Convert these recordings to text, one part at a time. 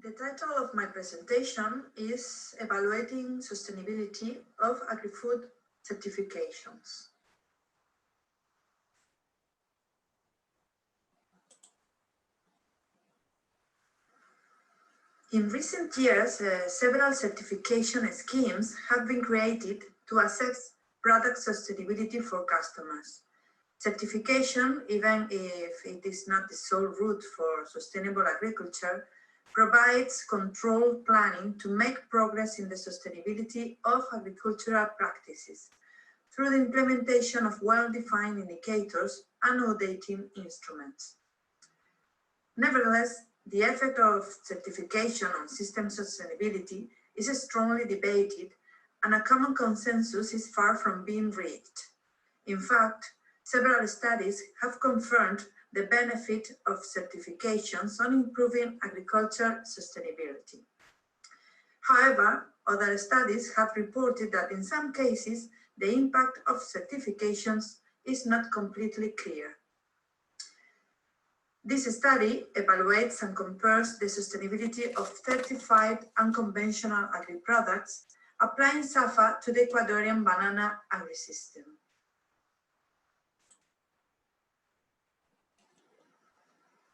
The title of my presentation is Evaluating Sustainability of Agri-Food Certifications. In recent years, several certification schemes have been created to assess product sustainability for customers. Certification, even if it is not the sole route for sustainable agriculture, provides controlled planning to make progress in the sustainability of agricultural practices through the implementation of well-defined indicators and auditing instruments. Nevertheless, the effect of certification on system sustainability is strongly debated, and a common consensus is far from being reached. In fact, several studies have confirmed the benefit of certifications on improving agriculture sustainability. However, other studies have reported that in some cases, the impact of certifications is not completely clear. This study evaluates and compares the sustainability of 35 unconventional agri-products, applying SAFA to the Ecuadorian banana agri-system.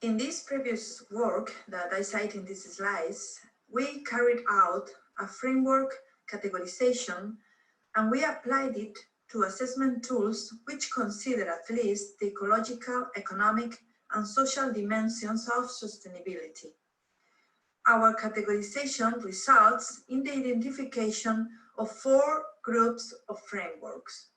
In this previous work that I cite in these slides, we carried out a framework categorization, and we applied it to assessment tools which consider at least the ecological, economic, and social dimensions of sustainability. Our categorization results in the identification of 4 groups of frameworks.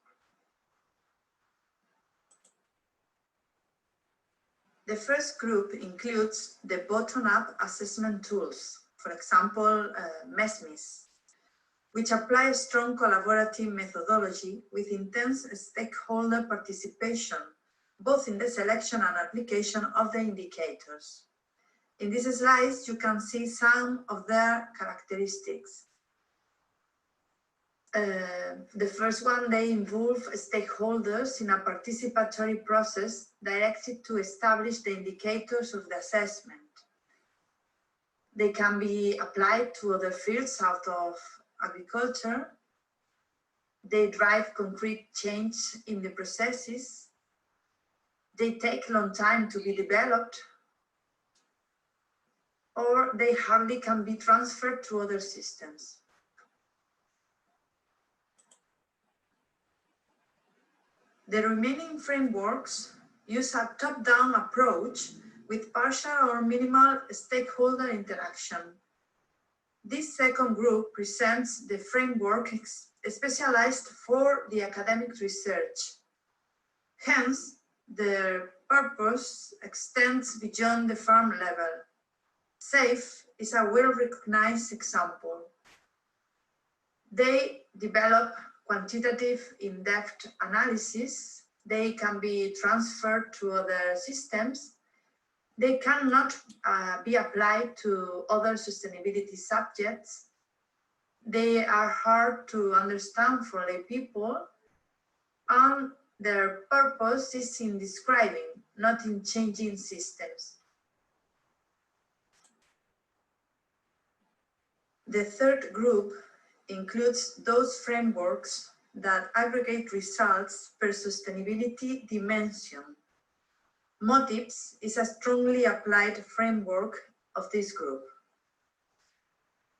The first group includes the bottom-up assessment tools, for example, MESMIS, which apply a strong collaborative methodology with intense stakeholder participation, both in the selection and application of the indicators. In these slides, you can see some of their characteristics. The first one, they involve stakeholders in a participatory process directed to establish the indicators of the assessment. They can be applied to other fields out of agriculture. They drive concrete change in the processes. They take a long time to be developed, or they hardly can be transferred to other systems. The remaining frameworks use a top-down approach with partial or minimal stakeholder interaction. This second group presents the framework specialized for the academic research. Hence, their purpose extends beyond the farm level. SAFE is a well-recognized example. They develop quantitative in-depth analysis. They can be transferred to other systems. They cannot be applied to other sustainability subjects. They are hard to understand for lay people, and their purpose is in describing, not in changing systems. The third group includes those frameworks that aggregate results per sustainability dimension. MOTIVS is a strongly applied framework of this group.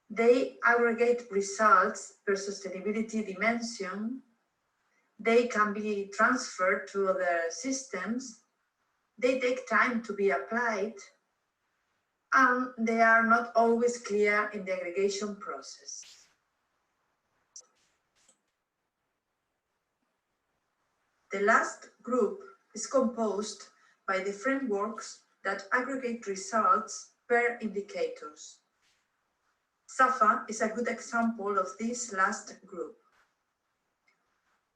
They aggregate results per sustainability dimension. They can be transferred to other systems. They take time to be applied, and they are not always clear in the aggregation process. The last group is composed by the frameworks that aggregate results per indicators. SAFA is a good example of this last group.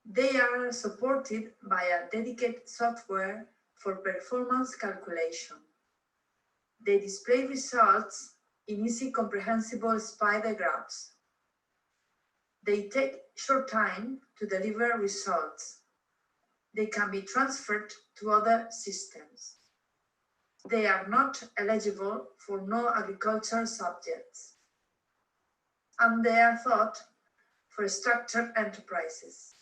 They are supported by a dedicated software for performance calculation. They display results in easy comprehensible spider graphs. They take short time to deliver results. They can be transferred to other systems. They are not eligible for no-agriculture subjects, and they are thought for structured enterprises.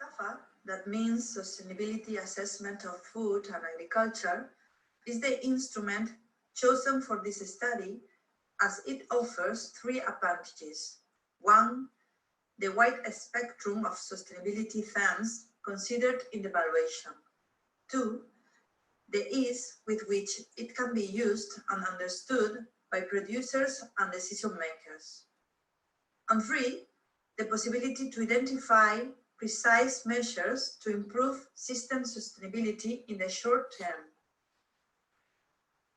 SAFA, that means Sustainability Assessment of Food and Agriculture, is the instrument chosen for this study as it offers three advantages. One, the wide spectrum of sustainability themes considered in the evaluation. Two, the ease with which it can be used and understood by producers and decision makers. And three, the possibility to identify precise measures to improve system sustainability in the short term.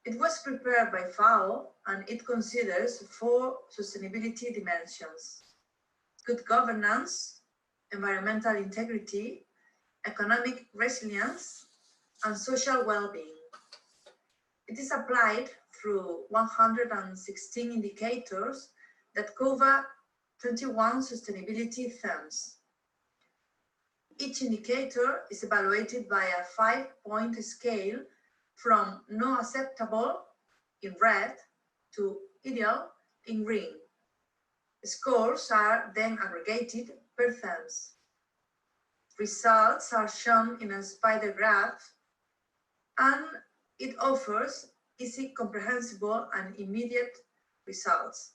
It was prepared by FAO and it considers 4 sustainability dimensions: good governance, environmental integrity, economic resilience, and social well-being. It is applied through 116 indicators that cover 21 sustainability themes. Each indicator is evaluated by a 5-point scale from no acceptable in red to ideal in green. Scores are then aggregated per themes. Results are shown in a spider graph, and it offers easy, comprehensible, and immediate results.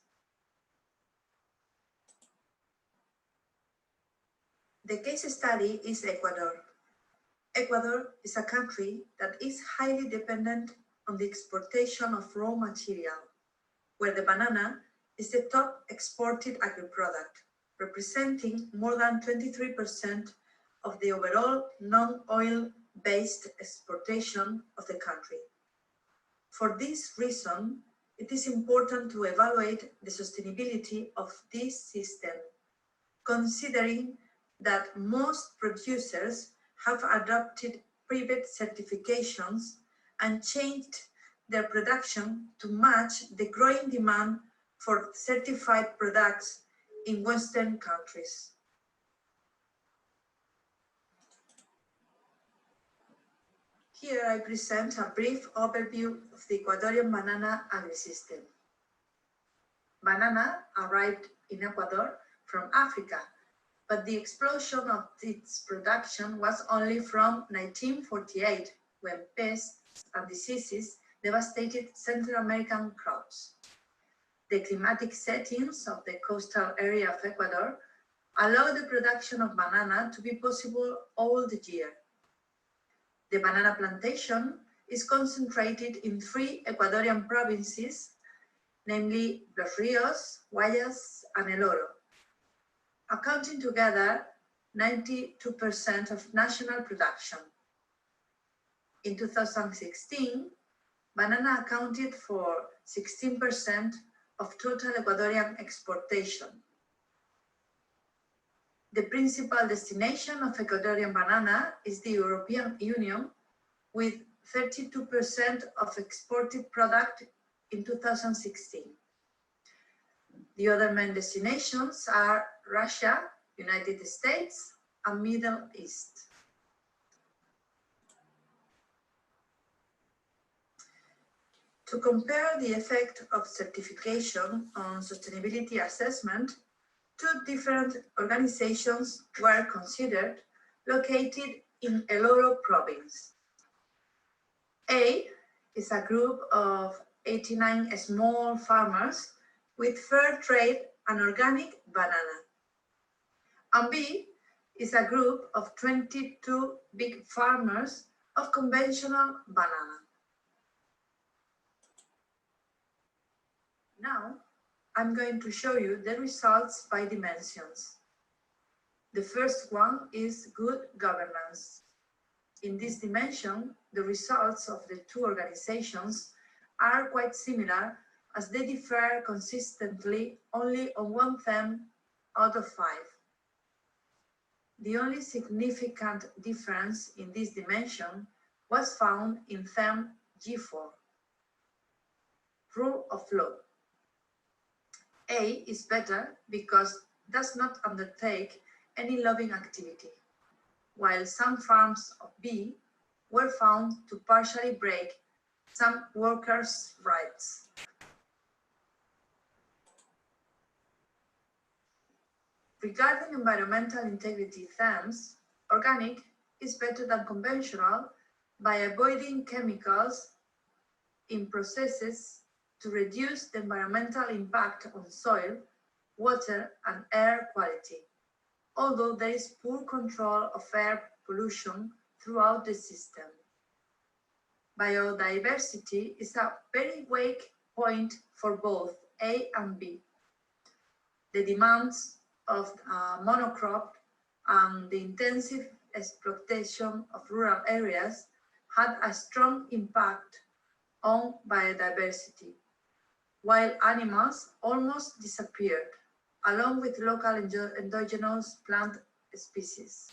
The case study is Ecuador. Ecuador is a country that is highly dependent on the exportation of raw material, where the banana is the top exported agri-product, representing more than 23% of the overall non-oil-based exportation of the country. For this reason, it is important to evaluate the sustainability of this system, considering that most producers have adopted private certifications and changed their production to match the growing demand for certified products in Western countries. Here I present a brief overview of the Ecuadorian banana agri-system. Banana arrived in Ecuador from Africa, but the explosion of its production was only from 1948, when pests and diseases devastated Central American crops. The climatic settings of the coastal area of Ecuador allow the production of banana to be possible all the year. The banana plantation is concentrated in 3 Ecuadorian provinces, namely Los Ríos, Guayas, and El Oro, accounting together 92% of national production. In 2016, banana accounted for 16% of total Ecuadorian exportation. The principal destination of Ecuadorian banana is the European Union, with 32% of exported product in 2016. The other main destinations are Russia, United States, and Middle East. To compare the effect of certification on sustainability assessment, 2 different organizations were considered, located in El Oro province. A is a group of 89 small farmers with fair trade and organic banana. And B is a group of 22 big farmers of conventional banana. Now, I'm going to show you the results by dimensions. The first one is good governance. In this dimension, the results of the 2 organizations are quite similar, as they differ consistently only on 1 theme out of 5. The only significant difference in this dimension was found in theme G4, rule of law. A is better because it does not undertake any lobbying activity. while some farms of B were found to partially break some workers' rights. Regarding environmental integrity themes, organic is better than conventional by avoiding chemicals in processes to reduce the environmental impact on soil, water, and air quality, although there is poor control of air pollution throughout the system. Biodiversity is a very weak point for both A and B. The demands of monocrop and the intensive exploitation of rural areas had a strong impact on biodiversity, while animals almost disappeared, along with local endogenous plant species.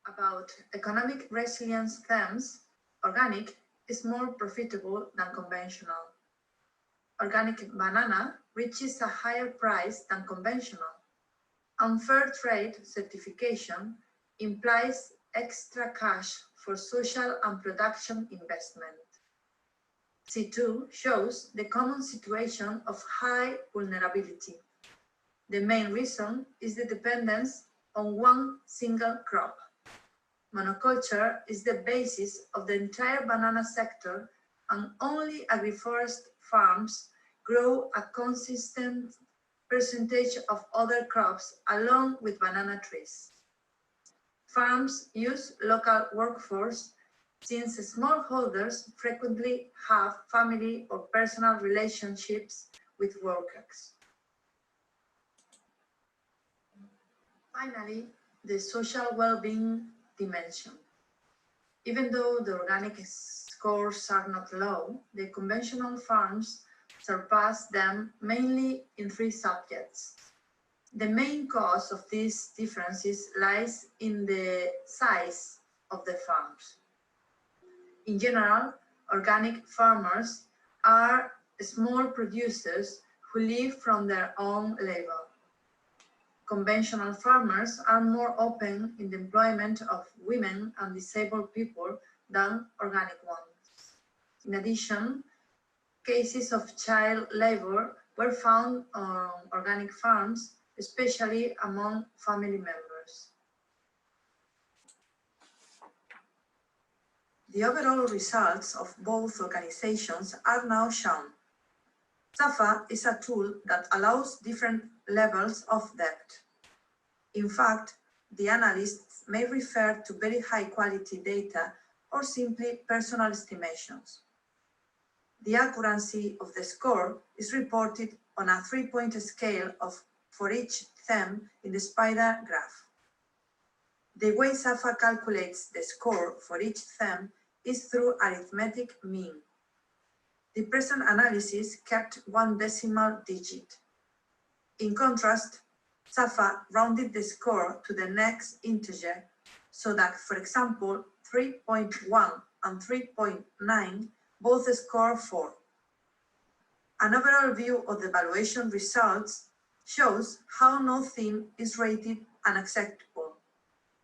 About economic resilience themes, organic is more profitable than conventional. Organic banana reaches a higher price than conventional, and fair trade certification implies extra cash for social and production investment. C2 shows the common situation of high vulnerability. The main reason is the dependence on one single crop. Monoculture is the basis of the entire banana sector, and only agriforest farms grow a consistent percentage of other crops along with banana trees. Farms use local workforce since smallholders frequently have family or personal relationships with workers. Finally, the social well-being dimension. Even though the organic scores are not low, the conventional farms surpass them mainly in three subjects. The main cause of these differences lies in the size of the farms. In general, organic farmers are small producers who live from their own labor. Conventional farmers are more open in the employment of women and disabled people than organic ones. In addition, cases of child labor were found on organic farms, especially among family members. The overall results of both organizations are now shown. SAFA is a tool that allows different levels of depth. In fact, the analysts may refer to very high quality data or simply personal estimations. The accuracy of the score is reported on a 3-point scale for each theme in the spider graph. The way SAFA calculates the score for each theme is through arithmetic mean. The present analysis kept one decimal digit. In contrast, SAFA rounded the score to the next integer so that, for example, 3.1 and 3.9 both score 4. An overall view of the evaluation results shows how no theme is rated unacceptable.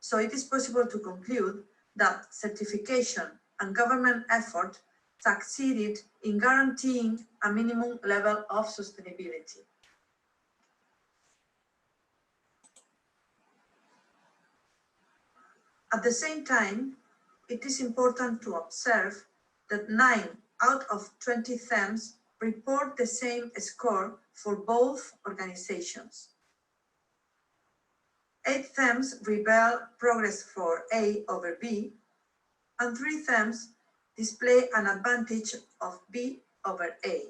So it is possible to conclude that certification and government effort succeeded in guaranteeing a minimum level of sustainability. At the same time, it is important to observe that 9 out of 20 themes report the same score for both organizations. 8 themes reveal progress for A over B, and 3 themes display an advantage of B over A.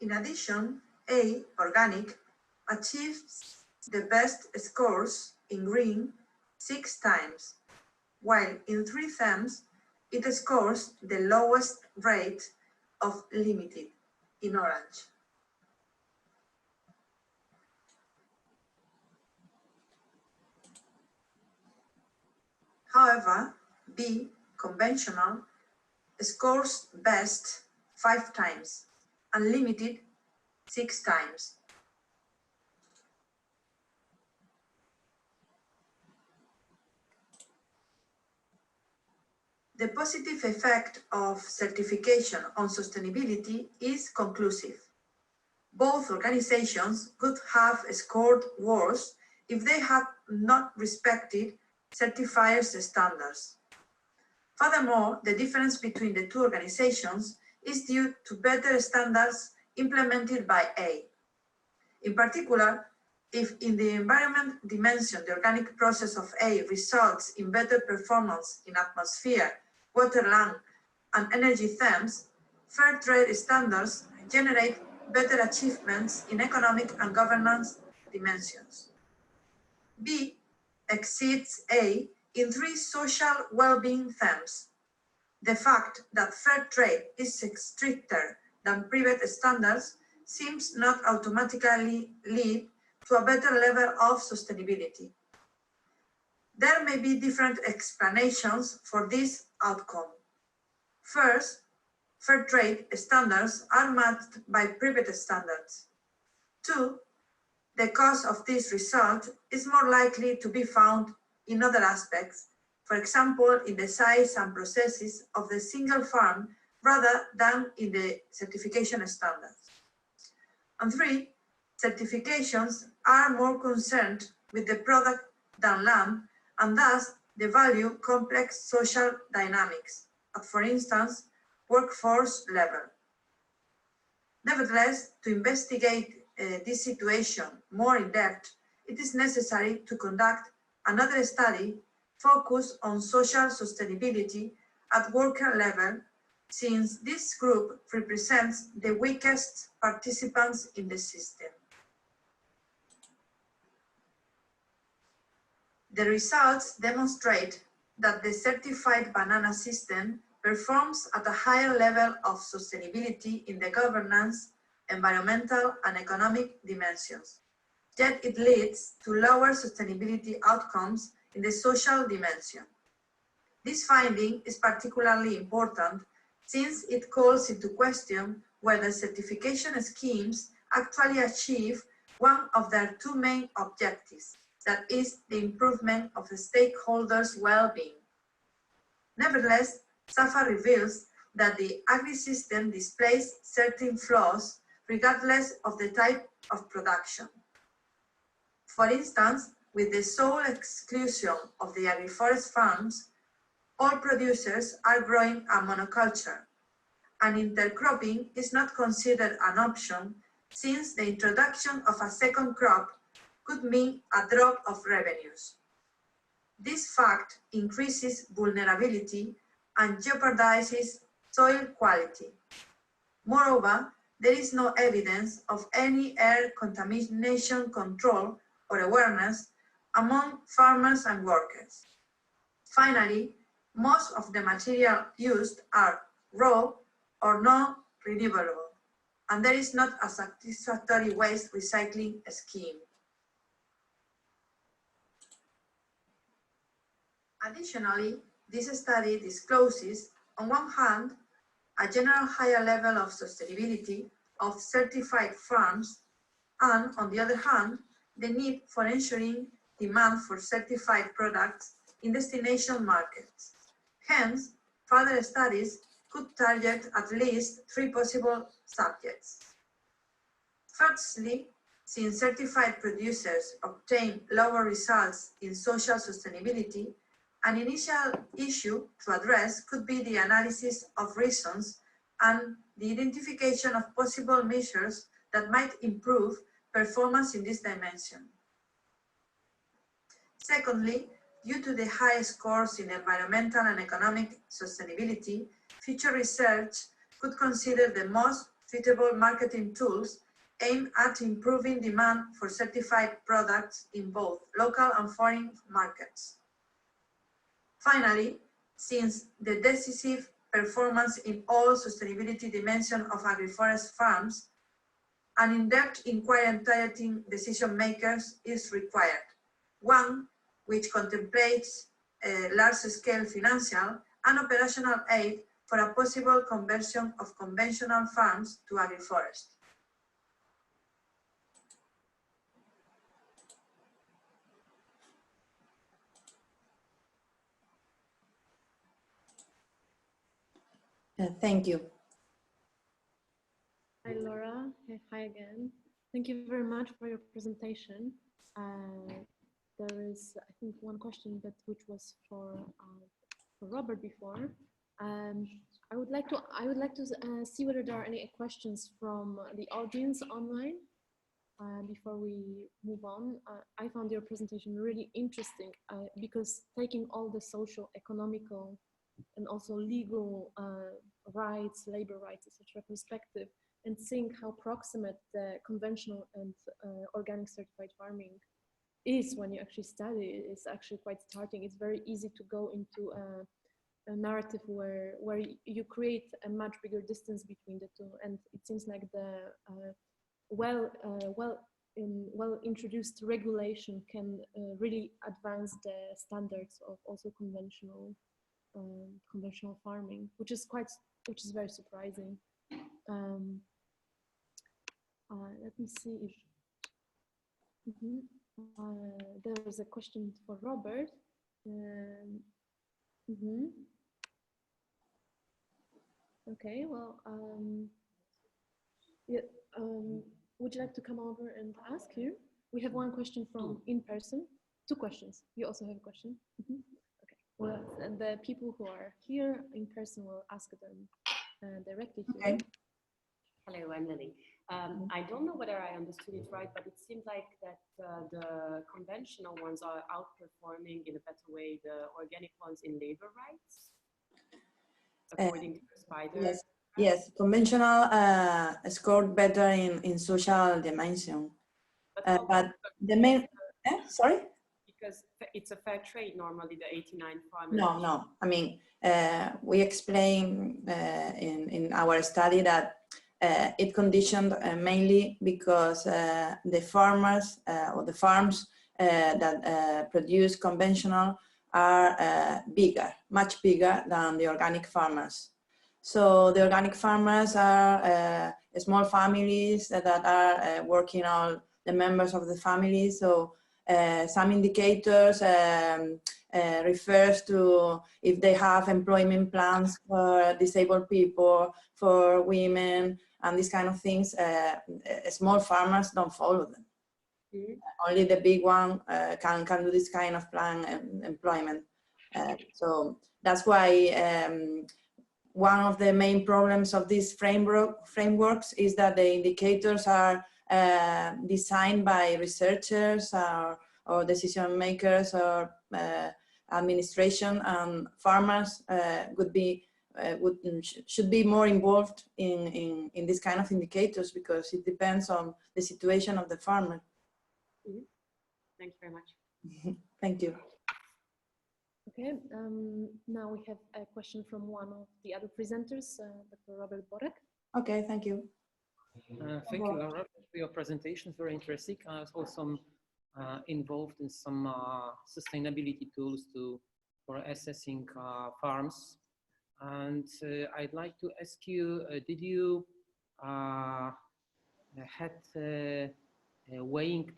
In addition, A, organic, achieves the best scores in green 6 times, while in 3 themes it scores the lowest rate of limited in orange. However, B, conventional, scores best 5 times, unlimited 6 times. The positive effect of certification on sustainability is conclusive. Both organizations could have scored worse if they had not respected certifiers' standards. Furthermore, the difference between the two organizations is due to better standards implemented by A. In particular, if in the environment dimension the organic process of A results in better performance in atmosphere, water, land, and energy themes, fair trade standards generate better achievements in economic and governance dimensions. B exceeds A in 3 social well-being themes. The fact that fair trade is stricter than private standards seems not automatically lead to a better level of sustainability. There may be different explanations for this outcome. First, fair trade standards are matched by private standards. 2, the cause of this result is more likely to be found in other aspects, for example, in the size and processes of the single farm rather than in the certification standards. And 3, certifications are more concerned with the product than land, and thus they value complex social dynamics at, for instance, workforce level. Nevertheless, to investigate this situation more in depth, it is necessary to conduct another study focused on social sustainability at worker level, since this group represents the weakest participants in the system. The results demonstrate that the certified banana system performs at a higher level of sustainability in the governance, environmental, and economic dimensions. Yet it leads to lower sustainability outcomes in the social dimension. This finding is particularly important since it calls into question whether certification schemes actually achieve one of their 2 main objectives, that is, the improvement of the stakeholders' well-being. Nevertheless, SAFA reveals that the agri-system displays certain flaws regardless of the type of production. For instance, with the sole exclusion of the agri-forest farms, all producers are growing a monoculture, and intercropping is not considered an option since the introduction of a second crop could mean a drop of revenues. This fact increases vulnerability and jeopardizes soil quality. Moreover, there is no evidence of any air contamination control or awareness among farmers and workers. Finally, most of the material used are raw or non-renewable, and there is not a satisfactory waste recycling scheme. Additionally, this study discloses, on one hand, a general higher level of sustainability of certified farms, and on the other hand, the need for ensuring demand for certified products in destination markets. Hence, further studies could target at least 3 possible subjects. Firstly, since certified producers obtain lower results in social sustainability, an initial issue to address could be the analysis of reasons and the identification of possible measures that might improve performance in this dimension. Secondly, due to the high scores in environmental and economic sustainability, future research could consider the most suitable marketing tools aimed at improving demand for certified products in both local and foreign markets. Finally, since the decisive performance in all sustainability dimensions of agri-forest farms, an in-depth inquiry entitling decision makers is required, one which contemplates large-scale financial and operational aid for a possible conversion of conventional farms to agroforest. Thank you. Hi, Laura. Hi again. Thank you very much for your presentation. There is, I think, one question which was for Robert before. I would like to see whether there are any questions from the audience online before we move on. I found your presentation really interesting because taking all the social, economical, and also legal rights, labor rights, etc. perspective, and seeing how proximate the conventional and organic certified farming is when you actually study it, is actually quite starting. It's very easy to go into a narrative where you create a much bigger distance between the two, and it seems like the well introduced regulation can really advance the standards of also conventional farming, which is very surprising. Let me see if there is a question for Robert. Okay, well, yeah, would you like to come over and ask you? We have one question from in person, two questions. You also have a question? Okay, well, and the people who are here in person will ask them directly to you. Hello, I'm Lily. I don't know whether I understood it right, but it seems like that the conventional ones are outperforming in a better way the organic ones in labor rights, according to Spider. Yes, conventional scored better in social dimension. But the main, sorry? Because it's a fair trade normally, the 89 farmers. No. I mean, we explain in our study that it conditioned mainly because the farmers or the farms that produce conventional are bigger, much bigger than the organic farmers. So the organic farmers are small families that are working all the members of the family. So some indicators refers to if they have employment plans for disabled people, for women, and these kind of things. Small farmers don't follow them. Only the big one can do this kind of plan and employment. So that's why one of the main problems of these frameworks is that the indicators are designed by researchers or decision makers or administration, and farmers should be more involved in this kind of indicators, because it depends on the situation of the farmer. Thank you very much. Thank you. Okay, now we have a question from one of the other presenters, Dr. Robert Borek. Okay, thank you. Thank you, Laura, for your presentation. Very interesting. I was also involved in some sustainability tools for assessing farms. And I'd like to ask you, did you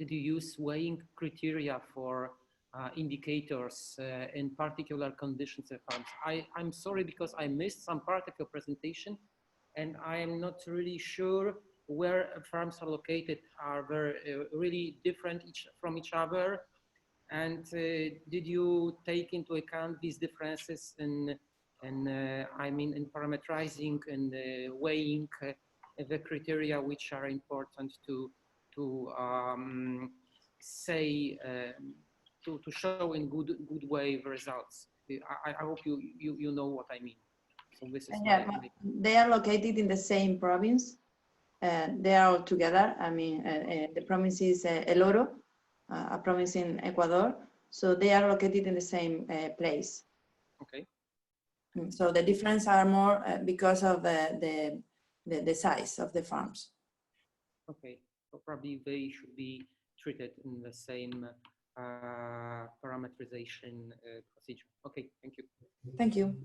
use weighing criteria for indicators in particular conditions of farms? I'm sorry because I missed some part of your presentation, and I'm not really sure where farms are located. Are they really different from each other? And did you take into account these differences in parameterizing and weighing the criteria which are important to show in good way the results? I hope you know what I mean. So this is they are located in the same province. They are all together. I mean, the province is El Oro, a province in Ecuador. So they are located in the same place. Okay. So the difference are more because of the size of the farms. Okay, so probably they should be treated in the same parameterization procedure. Okay, thank you. Thank you.